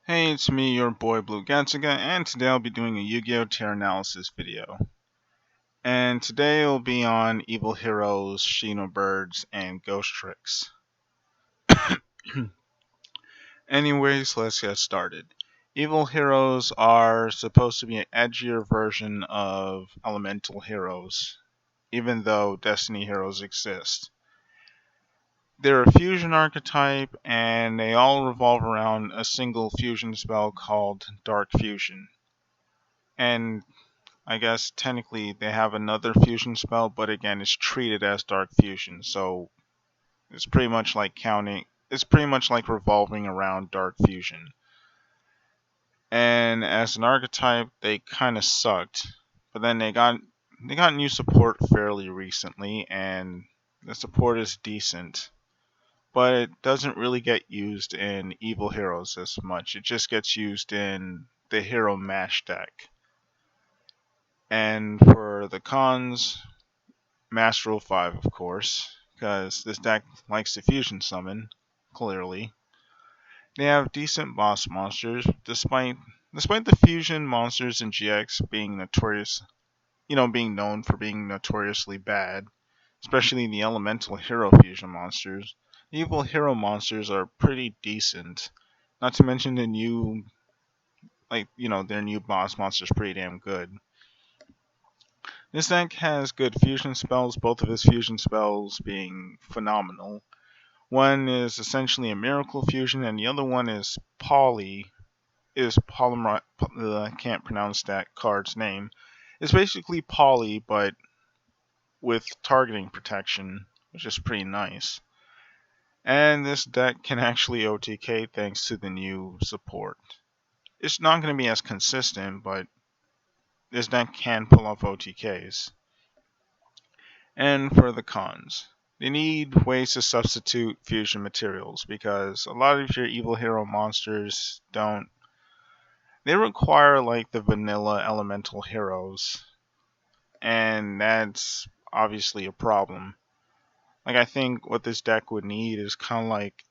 Hey, it's me, your boy Blue Gatsuga, and today I'll be doing a Yu-Gi-Oh! Tier analysis video. And today it'll be on Evil Heroes, Shinobirds, and Ghostricks. Anyways, let's get started. Evil Heroes are supposed to be an edgier version of Elemental Heroes, even though Destiny Heroes exist. They're a fusion archetype, and they all revolve around a single fusion spell called Dark Fusion. And I guess technically they have another fusion spell, but again, it's treated as Dark Fusion, so it's pretty much like counting. It's pretty much like revolving around Dark Fusion. And as an archetype, they kind of sucked, but then they got new support fairly recently, and the support is decent. But it doesn't really get used in Evil Heroes as much. It just gets used in the Hero Mash deck. And for the cons, Master Rule 5, of course, because this deck likes to fusion summon, clearly. They have decent boss monsters, despite the fusion monsters in GX being being known for being notoriously bad, especially the elemental hero fusion monsters. The evil hero monsters are pretty decent. Not to mention their new boss monsters pretty damn good. This deck has good fusion spells, both of his fusion spells being phenomenal. One is essentially a miracle fusion, and the other one is polymer. I can't pronounce that card's name. It's basically poly, but with targeting protection, which is pretty nice. And this deck can actually OTK thanks to the new support. It's not going to be as consistent, but this deck can pull off OTKs. And for the cons, they need ways to substitute fusion materials because a lot of your evil hero monsters don't. They require like the vanilla elemental heroes, and that's obviously a problem. Like, I think what this deck would need is kind of like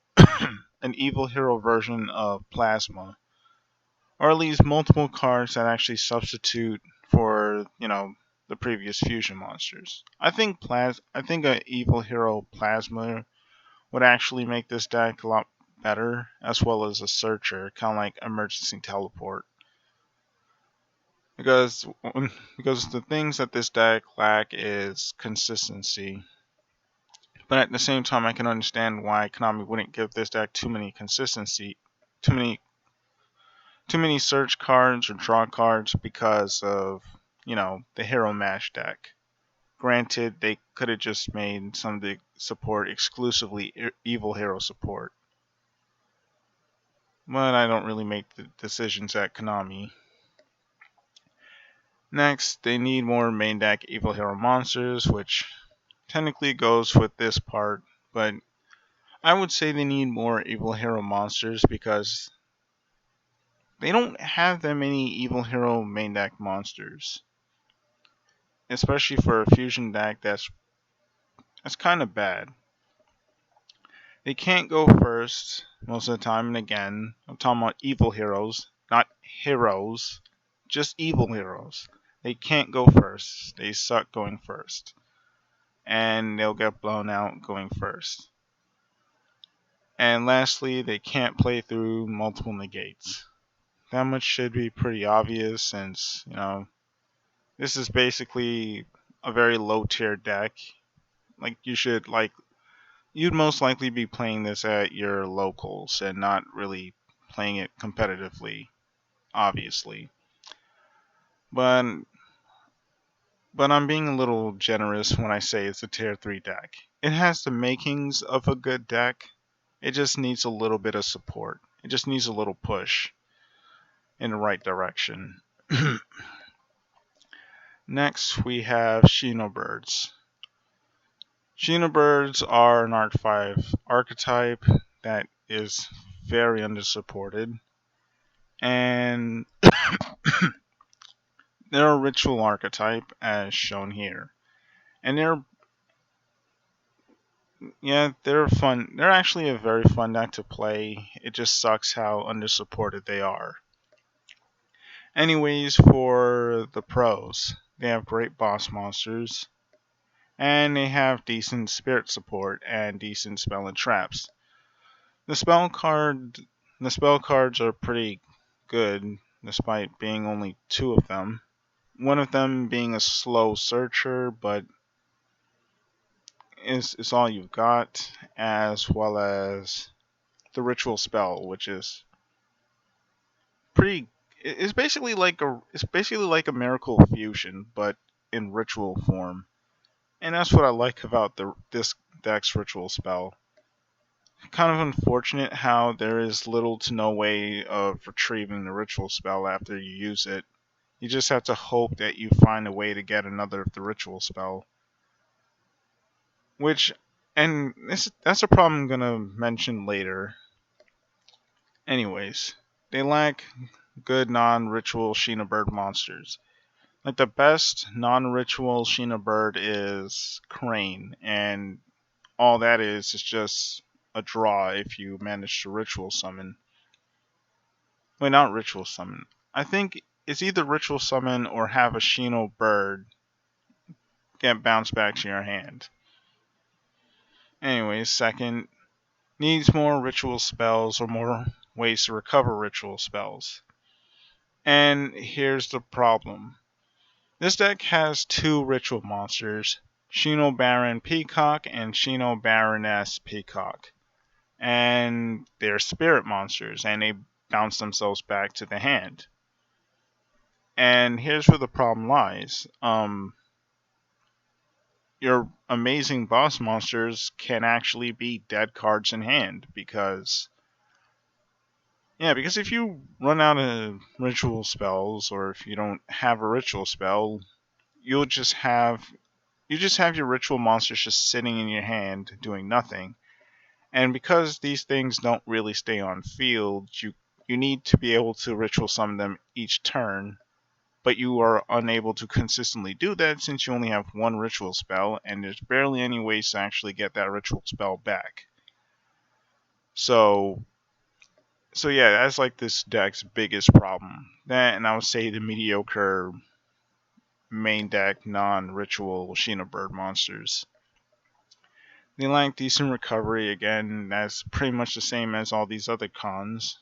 an evil hero version of Plasma, or at least multiple cards that actually substitute for the previous fusion monsters. I think a evil hero Plasma would actually make this deck a lot better, as well as a searcher, kind of like emergency teleport. Because because the things that this deck lack is consistency. But at the same time, I can understand why Konami wouldn't give this deck too many too many search cards or draw cards because of the Hero Mash deck. Granted, they could have just made some of the support exclusively Evil Hero support, but I don't really make the decisions at Konami. Next, they need more main deck Evil Hero monsters, which technically goes with this part, but I would say they need more Evil Hero monsters because they don't have that many Evil Hero main deck monsters, especially for a fusion deck that's kind of bad. They can't go first most of the time, and again, I'm talking about evil heroes, not heroes, just evil heroes. They can't go first. They suck going first. And they'll get blown out going first. And lastly, they can't play through multiple negates. That much should be pretty obvious since, this is basically a very low tier deck. Like you'd most likely be playing this at your locals and not really playing it competitively, obviously. But I'm being a little generous when I say it's a tier 3 deck. It has the makings of a good deck. It just needs a little bit of support. It just needs a little push in the right direction. Next, we have Shinobirds. Shinobirds are an Arc 5 archetype that is very undersupported. And they're a ritual archetype as shown here. And Yeah, they're fun. They're actually a very fun deck to play. It just sucks how undersupported they are. Anyways, for the pros, they have great boss monsters, and they have decent spirit support and decent spell and traps. The spell card, the spell cards are pretty good, despite being only two of them. One of them being a slow searcher, but is all you've got, as well as the ritual spell, which is pretty. It's basically like a miracle fusion, but in ritual form, and that's what I like about this deck's ritual spell. Kind of unfortunate how there is little to no way of retrieving the ritual spell after you use it. You just have to hope that you find a way to get another of the ritual spell. Which, and that's a problem I'm gonna mention later. Anyways, they lack good non-ritual Shinobird monsters. Like the best non-ritual Shinobird is Crane, and all that is just a draw if you manage to ritual summon. Wait, not ritual summon. I think it's either ritual summon or have a Shino bird get bounced back to your hand. Anyways, second, needs more ritual spells or more ways to recover ritual spells. And here's the problem. This deck has two ritual monsters, Shino Baron Peacock and Shino Baroness Peacock. And they're spirit monsters and they bounce themselves back to the hand. And here's where the problem lies. Your amazing boss monsters can actually be dead cards in hand because if you run out of ritual spells or if you don't have a ritual spell, you'll just have your ritual monsters just sitting in your hand doing nothing. And because these things don't really stay on field, you need to be able to ritual summon them each turn, but you are unable to consistently do that since you only have one ritual spell, and there's barely any ways to actually get that ritual spell back. So, so yeah, that's like this deck's biggest problem. That, and I would say the mediocre main deck non-ritual Sheena Bird monsters. They lack decent recovery, again, that's pretty much the same as all these other cons.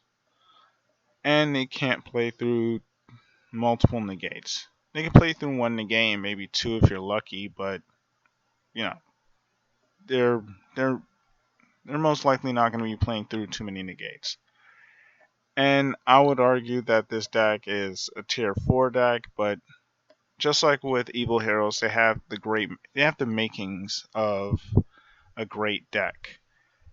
And they can't play through multiple negates. They can play through one negate and maybe two if you're lucky, but you know, they're they're they're most likely not going to be playing through too many negates. And I would argue that this deck is a tier 4 deck, but just like with Evil Heroes, they have the makings of a great deck.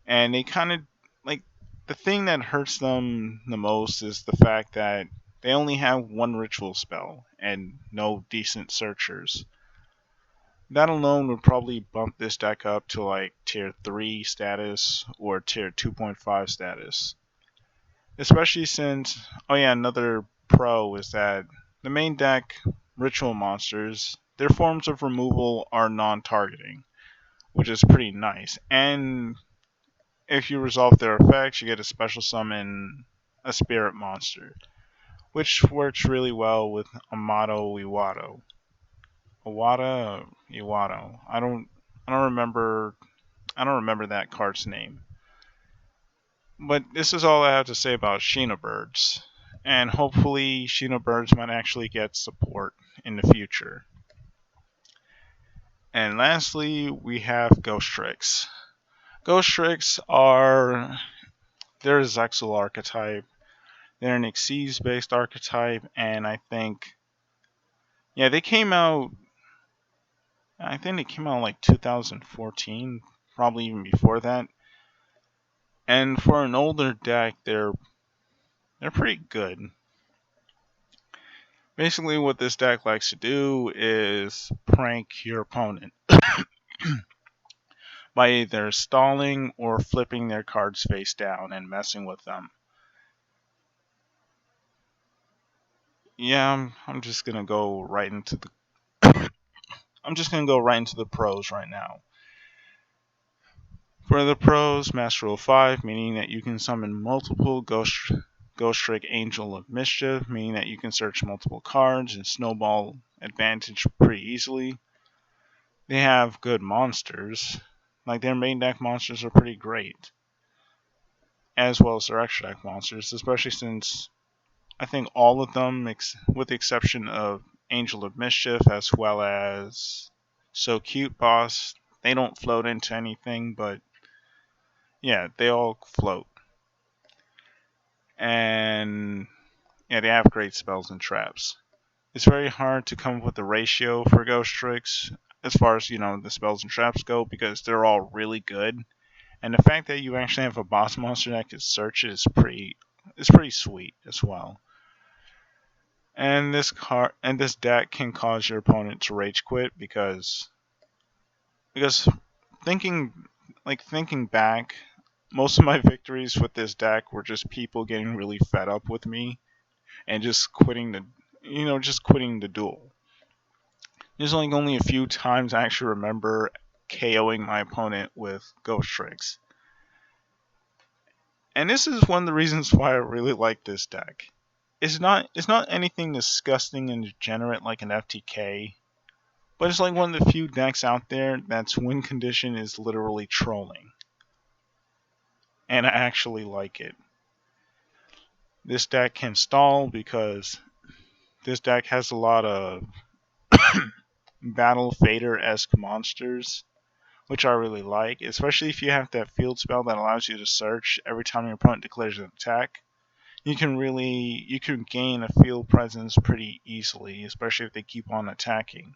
And they kind of like the thing that hurts them the most is the fact that they only have one ritual spell and no decent searchers. That alone would probably bump this deck up to like tier 3 status or tier 2.5 status. Especially since, oh yeah, another pro is that the main deck ritual monsters, their forms of removal are non targeting, which is pretty nice. And if you resolve their effects, you get a special summon a spirit monster, which works really well with Amato Iwado. Iwata Iwado. I don't remember I don't remember that card's name. But this is all I have to say about Shinobirds. And hopefully Shinobirds might actually get support in the future. And lastly, we have Ghostricks. Ghostricks are they're a Zexal archetype. They're an Xyz based archetype, and yeah, I think they came out in like 2014, probably even before that. And for an older deck, they're pretty good. Basically, what this deck likes to do is prank your opponent by either stalling or flipping their cards face down and messing with them. Yeah, I'm just gonna go right into the I'm just gonna go right into the pros right now. For the pros, Master Rule 5, meaning that you can summon multiple Ghostrick Angel of Mischief, meaning that you can search multiple cards and snowball advantage pretty easily. They have good monsters. Like their main deck monsters are pretty great, as well as their extra deck monsters, especially since I think all of them, with the exception of Angel of Mischief as well as So Cute Boss, they don't float into anything, but yeah, they all float. And yeah, they have great spells and traps. It's very hard to come up with a ratio for Ghostricks as far as, the spells and traps go because they're all really good. And the fact that you actually have a boss monster that can search it is pretty sweet as well. And this deck can cause your opponent to rage quit because thinking thinking back, most of my victories with this deck were just people getting really fed up with me and just quitting the duel. There's only a few times I actually remember KOing my opponent with Ghostricks. And this is one of the reasons why I really like this deck. It's not anything disgusting and degenerate like an FTK, but it's like one of the few decks out there that's win condition is literally trolling. And I actually like it. This deck can stall because this deck has a lot of Battle Fader-esque monsters, which I really like, especially if you have that field spell that allows you to search every time your opponent declares an attack. You can gain a field presence pretty easily, especially if they keep on attacking.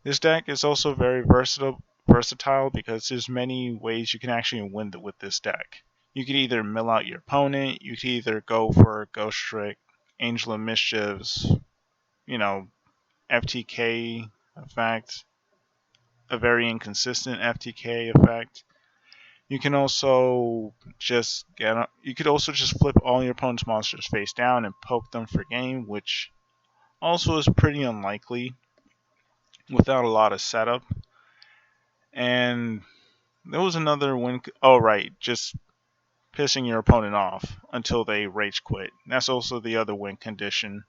This deck is also very versatile because there's many ways you can actually win with this deck. You could either mill out your opponent, you could either go for Ghostrick, Angel of Mischiefs, FTK effect, a very inconsistent FTK effect. You can also you could also just flip all your opponent's monsters face down and poke them for game, which also is pretty unlikely without a lot of setup. And there was another win. Oh right, just pissing your opponent off until they rage quit. That's also the other win condition.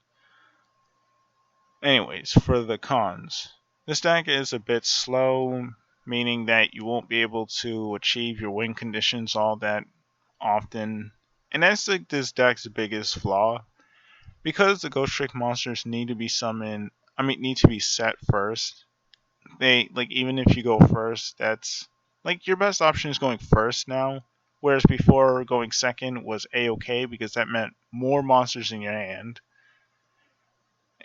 Anyways, for the cons, this deck is a bit slow, meaning that you won't be able to achieve your win conditions all that often. And that's like this deck's biggest flaw. Because the Ghost Trick monsters need to be set first. Even if you go first, that's like your best option is going first now. Whereas before going second was A-okay because that meant more monsters in your hand.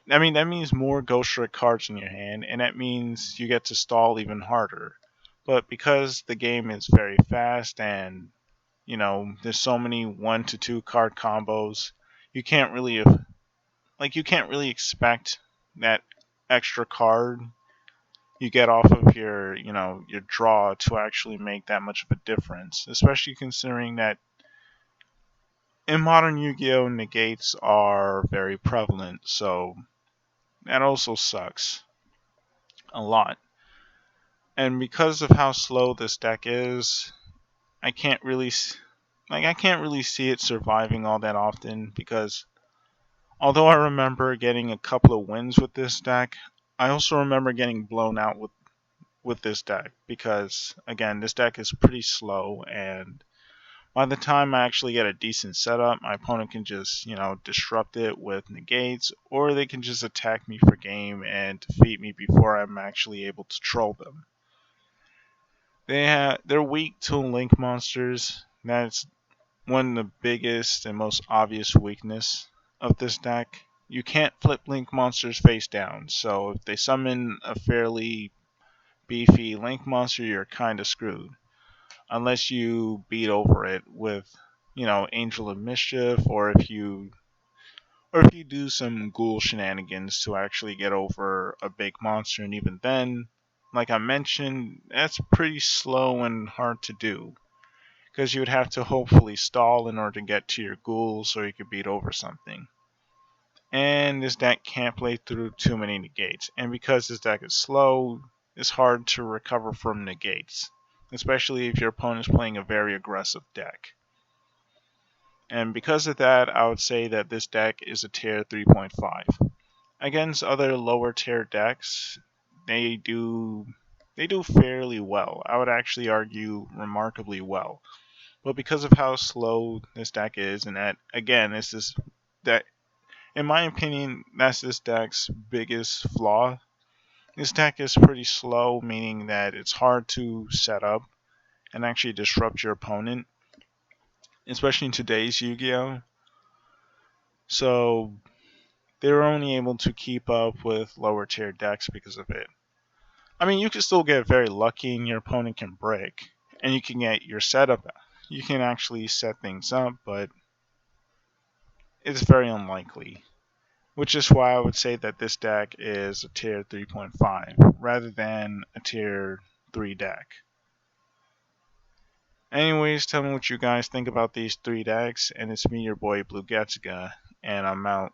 That means more Ghost Trick cards in your hand, and that means you get to stall even harder. But because the game is very fast and there's so many 1 to 2 card combos, you can't really expect that extra card you get off of your draw to actually make that much of a difference, especially considering that in modern Yu-Gi-Oh negates are very prevalent, so that also sucks a lot. And because of how slow this deck is, I can't really see it surviving all that often because although I remember getting a couple of wins with this deck, I also remember getting blown out with this deck because again, this deck is pretty slow and by the time I actually get a decent setup, my opponent can just, disrupt it with negates, or they can just attack me for game and defeat me before I'm actually able to troll them. They're weak to link monsters. That's one of the biggest and most obvious weakness of this deck. You can't flip link monsters face down, so if they summon a fairly beefy link monster, you're kinda screwed. Unless you beat over it with, Angel of Mischief, or if you do some ghoul shenanigans to actually get over a big monster, and even then, like I mentioned, that's pretty slow and hard to do. Because you would have to hopefully stall in order to get to your ghoul so you could beat over something. And this deck can't play through too many negates. And because this deck is slow, it's hard to recover from negates. especially if your opponent is playing a very aggressive deck. And because of that, I would say that this deck is a tier 3.5. Against other lower tier decks, they do fairly well. I would actually argue remarkably well. But because of how slow this deck is, and that again, this is that in my opinion, that's this deck's biggest flaw. This deck is pretty slow, meaning that it's hard to set up and actually disrupt your opponent, especially in today's Yu-Gi-Oh! So they're only able to keep up with lower tier decks because of it. I mean, you can still get very lucky and your opponent can break, and you can get your setup. You can actually set things up, but it's very unlikely. Which is why I would say that this deck is a tier 3.5 rather than a tier 3 deck. Anyways, tell me what you guys think about these three decks, and it's me, your boy Blue Getsuga, and I'm out.